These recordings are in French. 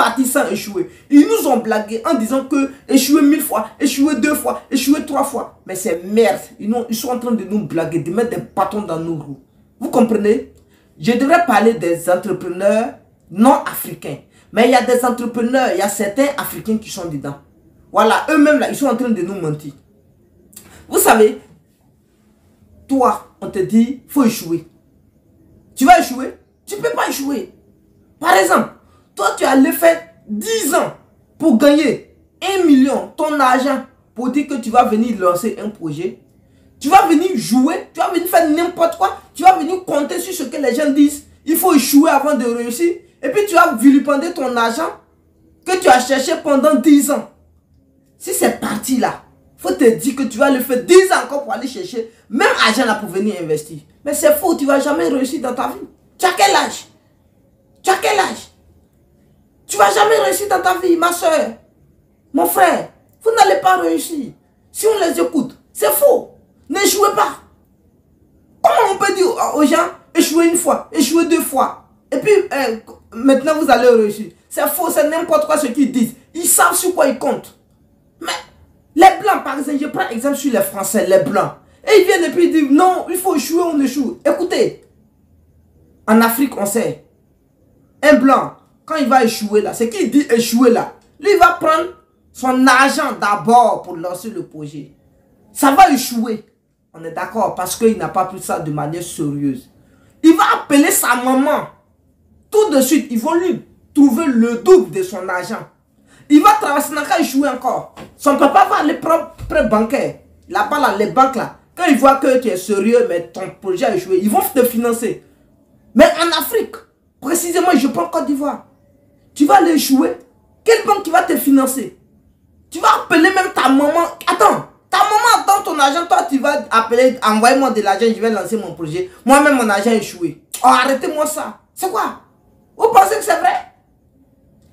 parti sans échouer. Ils nous ont blagué en disant que échouer 1000 fois, échouer 2 fois, échouer 3 fois. Mais c'est merde. Ils sont en train de nous blaguer, de mettre des bâtons dans nos roues. Vous comprenez? Je devrais parler des entrepreneurs non africains. Mais il y a des entrepreneurs, il y a certains Africains qui sont dedans. Voilà, eux-mêmes là, ils sont en train de nous mentir. Vous savez, toi, on te dit, il faut échouer. Tu vas échouer? Tu ne peux pas échouer. Par exemple, toi, tu as fait 10 ans pour gagner 1 million, ton argent, pour dire que tu vas venir lancer un projet. Tu vas venir jouer, tu vas venir faire n'importe quoi. Tu vas venir compter sur ce que les gens disent. Il faut échouer avant de réussir. Et puis tu vas vilipender ton argent que tu as cherché pendant 10 ans. Si c'est parti là, il faut te dire que tu vas le faire 10 ans encore pour aller chercher même argent là pour venir investir. Mais c'est faux, tu ne vas jamais réussir dans ta vie. Tu as quel âge? Tu as quel âge? Tu ne vas jamais réussir dans ta vie, ma soeur, mon frère. Vous n'allez pas réussir. Si on les écoute, c'est faux. N'échouez pas. Comment on peut dire aux gens, échouer 1 fois, échouer 2 fois, et puis maintenant vous allez réussir? C'est faux, c'est n'importe quoi ce qu'ils disent. Ils savent sur quoi ils comptent. Mais les blancs, par exemple, je prends exemple sur les Français, les blancs. Et ils viennent et puis ils disent, non, il faut échouer, on échoue. Écoutez, en Afrique, on sait, un blanc, quand il va échouer là, c'est qu'il dit échouer là, lui il va prendre son argent d'abord pour lancer le projet. Ça va échouer. On est d'accord, parce qu'il n'a pas pris ça de manière sérieuse. Il va appeler sa maman. Tout de suite, ils vont lui trouver le double de son argent. Il va traverser, n'a qu'à échouer encore. Son papa va aller prendre prêt bancaire. Là-bas, là, les banques là, quand ils voient que tu es sérieux, mais ton projet a échoué, ils vont te financer. Mais en Afrique, précisément, je prends Côte d'Ivoire. Tu vas aller échouer. Quelle banque qui va te financer? Tu vas appeler même ta maman. Attends. Ta maman attend ton argent, toi tu vas appeler, envoyez-moi de l'argent, je vais lancer mon projet. Moi-même mon argent a échoué. Oh, arrêtez-moi ça. C'est quoi? Vous pensez que c'est vrai?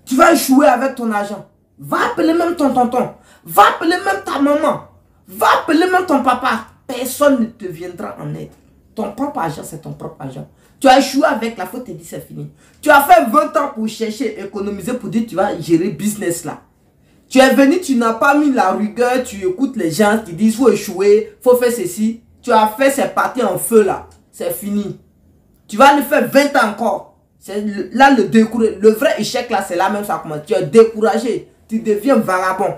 Tu vas échouer avec ton argent. Va appeler même ton tonton. Va appeler même ta maman. Va appeler même ton papa. Personne ne te viendra en aide. Ton propre argent, c'est ton propre argent. Tu as échoué avec la faute, tu te dis c'est fini. Tu as fait 20 ans pour chercher, économiser, pour dire tu vas gérer business là. Tu es venu, tu n'as pas mis la rigueur, tu écoutes les gens qui disent faut échouer, faut faire ceci. Tu as fait, c'est parti en feu là. C'est fini. Tu vas le faire 20 ans encore. C'est là le vrai échec là, c'est là même ça commence. Tu es découragé, tu deviens vagabond.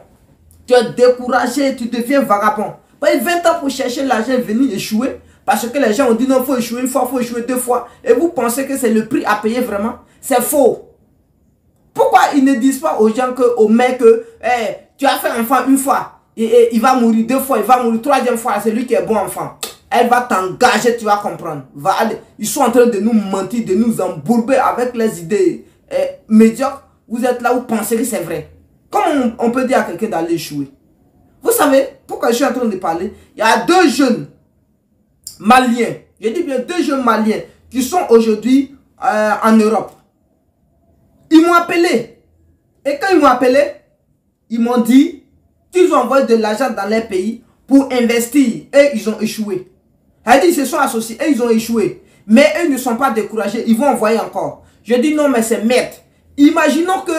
Tu es découragé, tu deviens vagabond. 20 ans pour chercher l'argent, venir échouer. Parce que les gens ont dit non, il faut échouer 1 fois, il faut échouer 2 fois. Et vous pensez que c'est le prix à payer vraiment? C'est faux. Pourquoi ils ne disent pas aux gens, aux mecs, que tu as fait enfant 1 fois, et il va mourir 2 fois, il va mourir 3e fois, c'est lui qui est bon enfant. Elle va t'engager, tu vas comprendre. Ils sont en train de nous mentir, de nous embourber avec les idées médiocres. Vous êtes là, vous pensez que c'est vrai. Comment on peut dire à quelqu'un d'aller échouer? Vous savez, pourquoi je suis en train de parler? Il y a 2 jeunes Maliens, je dis bien 2 jeunes Maliens qui sont aujourd'hui en Europe. Ils m'ont appelé. Et quand ils m'ont appelé, ils m'ont dit qu'ils ont envoyé de l'argent dans leur pays pour investir. Et ils ont échoué. Ils se sont associés et ils ont échoué. Mais eux ne sont pas découragés. Ils vont envoyer encore. Je dis non, mais c'est merde. Imaginons que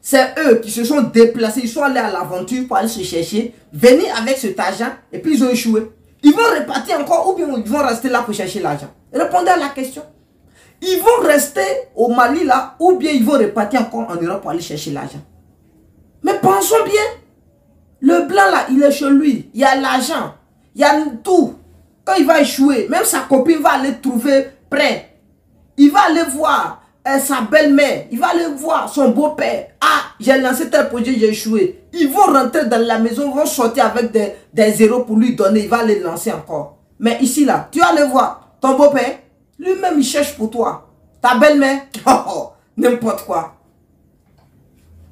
c'est eux qui se sont déplacés. Ils sont allés à l'aventure pour aller se chercher. Venir avec cet argent et puis ils ont échoué. Ils vont repartir encore ou bien ils vont rester là pour chercher l'argent? Répondez à la question. Ils vont rester au Mali là ou bien ils vont repartir encore en Europe pour aller chercher l'argent? Mais pensons bien. Le blanc là, il est chez lui. Il y a l'argent. Il y a tout. Quand il va échouer, même sa copine va aller trouver prêt. Il va aller voir sa belle-mère. Il va aller voir son beau-père. Ah, j'ai lancé tel projet, j'ai échoué. Ils vont rentrer dans la maison, vont sortir avec des zéros pour lui donner. Il va les lancer encore. Mais ici là, tu vas aller voir ton beau-père. Lui-même, il cherche pour toi. Ta belle-mère, n'importe quoi.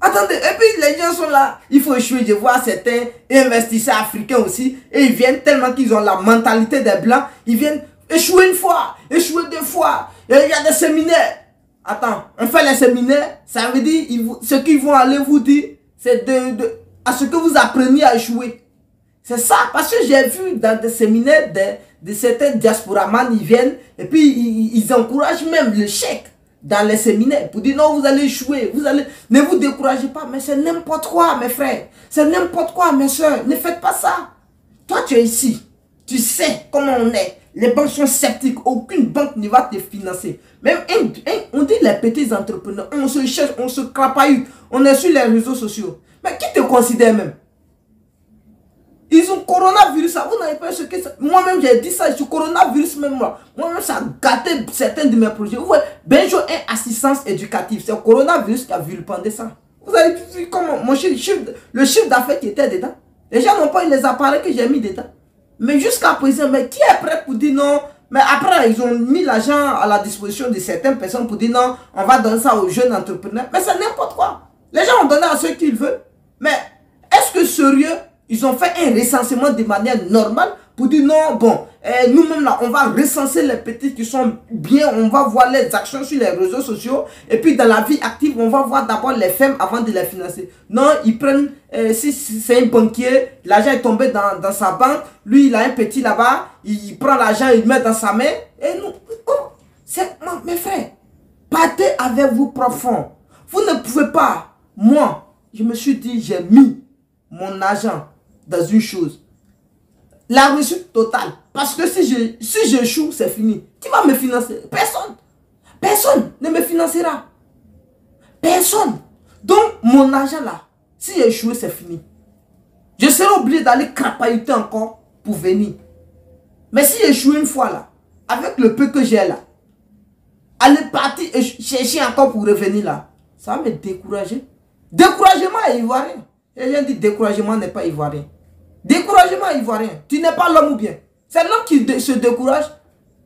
Attendez, et puis les gens sont là. Il faut échouer. Je vois certains investisseurs africains aussi. Et ils viennent tellement qu'ils ont la mentalité des blancs. Ils viennent échouer 1 fois, échouer 2 fois. Et il y a des séminaires. Attends, on fait les séminaires. Ça veut dire, ce qu'ils vont aller vous dire, c'est à ce que vous appreniez à échouer. C'est ça, parce que j'ai vu dans des séminaires de certains diasporamans, ils viennent et puis ils encouragent même le chèque dans les séminaires pour dire non, vous allez échouer, ne vous découragez pas, mais c'est n'importe quoi, mes frères. C'est n'importe quoi, mes soeurs. Ne faites pas ça. Toi, tu es ici. Tu sais comment on est. Les banques sont sceptiques. Aucune banque ne va te financer. Même, on dit les petits entrepreneurs, on se cherche, on se crapaille. On est sur les réseaux sociaux. Mais qui te considère même? Ils ont coronavirus, vous n'avez pas ce que c'est. Moi-même, j'ai dit ça, ce coronavirus même là. Moi-même, ça a gâté certains de mes projets. Vous voyez, Benjo est assistance éducative. C'est le coronavirus qui a vilipendé ça. Vous avez vu comment le chiffre d'affaires qui était dedans. Les gens n'ont pas eu les appareils que j'ai mis dedans. Mais jusqu'à présent, mais qui est prêt pour dire non? Mais après, ils ont mis l'argent à la disposition de certaines personnes pour dire non, on va donner ça aux jeunes entrepreneurs. Mais c'est n'importe quoi. Les gens ont donné à ceux qu'ils veulent. Mais est-ce que sérieux, ils ont fait un recensement de manière normale pour dire non, bon, nous-mêmes là, on va recenser les petits qui sont bien, on va voir les actions sur les réseaux sociaux, et puis dans la vie active, on va voir d'abord les femmes avant de les financer. Non, ils prennent, si c'est un banquier, l'argent est tombé dans sa banque, lui il a un petit là-bas, il prend l'argent, il met dans sa main, et nous, c'est, mes frères, partez avec vos profond. Vous ne pouvez pas, moi, je me suis dit, j'ai mis mon argent dans une chose. La réussite totale. Parce que si j'échoue, c'est fini. Qui va me financer? Personne. Personne ne me financera. Personne. Donc, mon argent là, si j'ai échoué, c'est fini. Je serai obligé d'aller crapahuter encore pour venir. Mais si j'ai échoué une fois là, avec le peu que j'ai là, aller partir et chercher encore pour revenir là, ça va me décourager. Découragement est ivoirien. Et j'ai dit découragement n'est pas ivoirien. Découragement ivoirien. Tu n'es pas l'homme ou bien. C'est l'homme qui se décourage.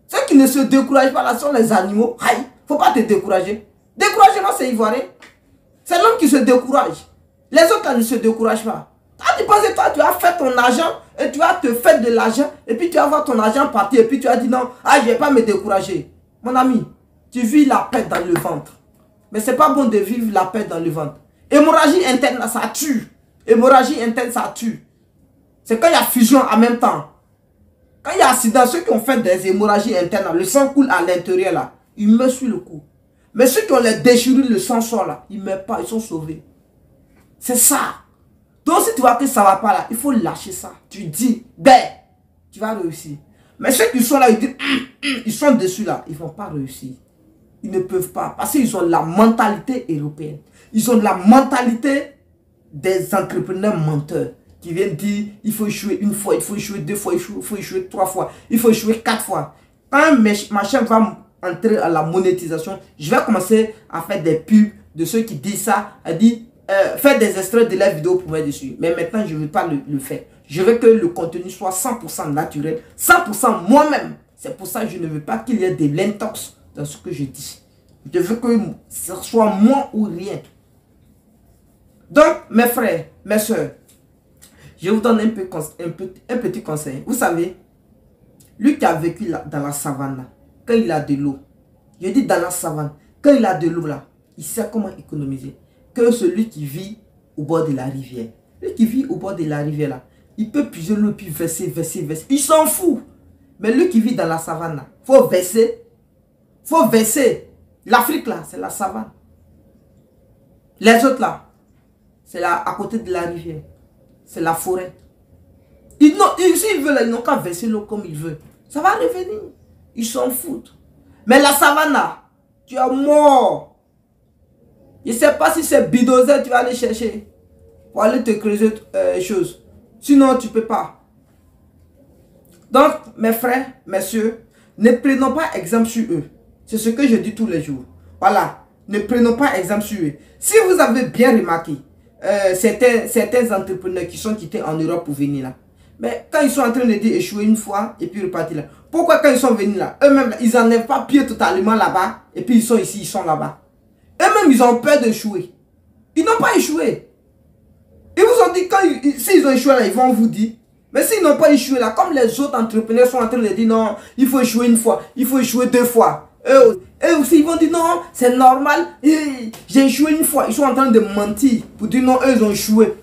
Ceux qui ne se découragent pas là sont les animaux. Aïe, faut pas te décourager. Découragement c'est ivoirien. C'est l'homme qui se décourage. Les autres là ne se découragent pas. Toi tu penses que toi tu as fait ton argent et tu vas te faire de l'argent et puis tu vas voir ton argent partir et puis tu as dit non, ah, je ne vais pas me décourager. Mon ami, tu vis la paix dans le ventre. Mais c'est pas bon de vivre la paix dans le ventre. Hémorragie interne, ça tue. Hémorragie interne, ça tue. C'est quand il y a fusion en même temps. Quand il y a accident, ceux qui ont fait des hémorragies internes, le sang coule à l'intérieur là, ils meurent sur le coup. Mais ceux qui ont les déchirures, le sang sort là, ils ne meurent pas, ils sont sauvés. C'est ça. Donc si tu vois que ça ne va pas là, il faut lâcher ça. Tu dis, ben, tu vas réussir. Mais ceux qui sont là, ils disent, ils sont dessus là, ils ne vont pas réussir. Ils ne peuvent pas, parce qu'ils ont la mentalité européenne. Ils ont la mentalité des entrepreneurs menteurs qui viennent dire il faut échouer une fois, il faut échouer deux fois, il faut échouer trois fois, il faut échouer quatre fois. Quand ma chaîne va entrer à la monétisation, je vais commencer à faire des pubs de ceux qui disent ça, à dire faire des extraits de la vidéo pour mettre dessus. Mais maintenant, je ne veux pas le faire. Je veux que le contenu soit 100% naturel, 100% moi-même. C'est pour ça que je ne veux pas qu'il y ait de l'intox dans ce que je dis. Je veux que ce soit moi ou rien. Donc, mes frères, mes soeurs, je vous donne un petit conseil. Vous savez, lui qui a vécu là, dans la savane, là, quand il a de l'eau, je dis dans la savane, quand il a de l'eau là, il sait comment économiser. Que celui qui vit au bord de la rivière. Lui qui vit au bord de la rivière là, il peut puiser l'eau puis verser. Il s'en fout. Mais lui qui vit dans la savane là, faut verser. Faut verser. L'Afrique là, c'est la savane. Les autres là, c'est là à côté de la rivière. C'est la forêt. S'ils veulent, ils n'ont qu'à verser l'eau comme ils veulent. Ça va revenir. Ils s'en foutent. Mais la savane là, tu es mort. Je ne sais pas si c'est bidozer tu vas aller chercher. Pour aller te creuser choses. Sinon, tu ne peux pas. Donc, mes frères, messieurs, ne prenons pas exemple sur eux. C'est ce que je dis tous les jours. Voilà. Ne prenons pas exemple sur eux. Si vous avez bien remarqué, certains entrepreneurs qui sont quittés en Europe pour venir là. Mais quand ils sont en train de dire échouer une fois et puis repartir là. Pourquoi quand ils sont venus là, eux-mêmes, ils n'enlèvent pas pied totalement là-bas et puis ils sont ici, ils sont là-bas. Eux-mêmes, ils ont peur d'échouer. Ils n'ont pas échoué. Ils vous ont dit, s'ils ont échoué là, ils vont vous dire. Mais s'ils n'ont pas échoué là, comme les autres entrepreneurs sont en train de dire non, il faut échouer une fois, il faut échouer deux fois. Eux aussi, ils vont dire non, c'est normal, j'ai échoué une fois. Ils sont en train de mentir pour dire non, eux, ils ont échoué,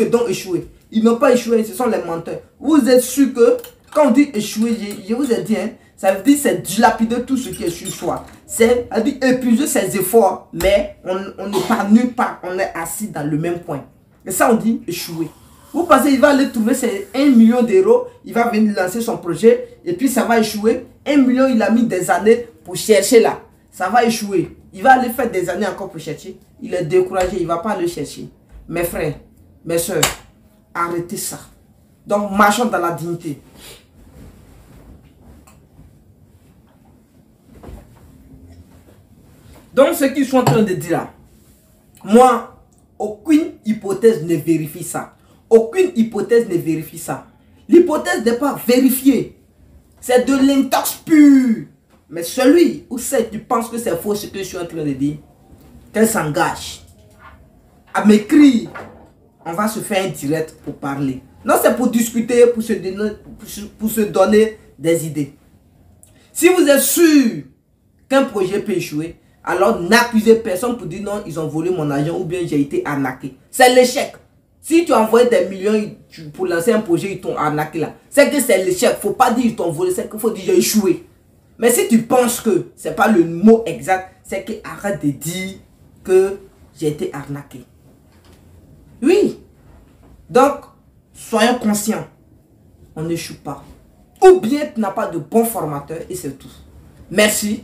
donc échoué. Ils n'ont pas échoué, ce sont les menteurs. Vous êtes sûr que, quand on dit échouer, je vous ai dit, hein, ça veut dire c'est dilapider tout ce qui est sur soi. c'est épuiser ses efforts, mais on ne part nulle part, on est assis dans le même coin. Et ça, on dit échouer. Vous pensez qu'il va aller trouver ses 1 million d'euros, il va venir lancer son projet, et puis ça va échouer. 1 million, il a mis des années pour chercher là. Ça va échouer. Il va aller faire des années encore pour chercher. Il est découragé, il ne va pas aller chercher. Mes frères, mes soeurs, arrêtez ça. Donc, marchons dans la dignité. Donc, ce qu'ils sont en train de dire là, moi, aucune hypothèse ne vérifie ça. Aucune hypothèse ne vérifie ça. L'hypothèse n'est pas vérifiée. C'est de l'intox pur. Mais celui où tu penses que c'est faux ce que je suis en train de dire, qu'elle s'engage à m'écrire. On va se faire un direct pour parler. Non, c'est pour discuter, pour se donner des idées. Si vous êtes sûr qu'un projet peut échouer, alors n'accusez personne pour dire non, ils ont volé mon argent ou bien j'ai été arnaqué. C'est l'échec. Si tu as envoyé des millions pour lancer un projet, ils t'ont arnaqué là. C'est que c'est l'échec. Il ne faut pas dire ils t'ont volé, c'est qu'il faut dire j'ai échoué. Mais si tu penses que ce n'est pas le mot exact, c'est que arrête de dire que j'ai été arnaqué. Oui. Donc, soyons conscients. On n'échoue pas. Ou bien tu n'as pas de bon formateur et c'est tout. Merci.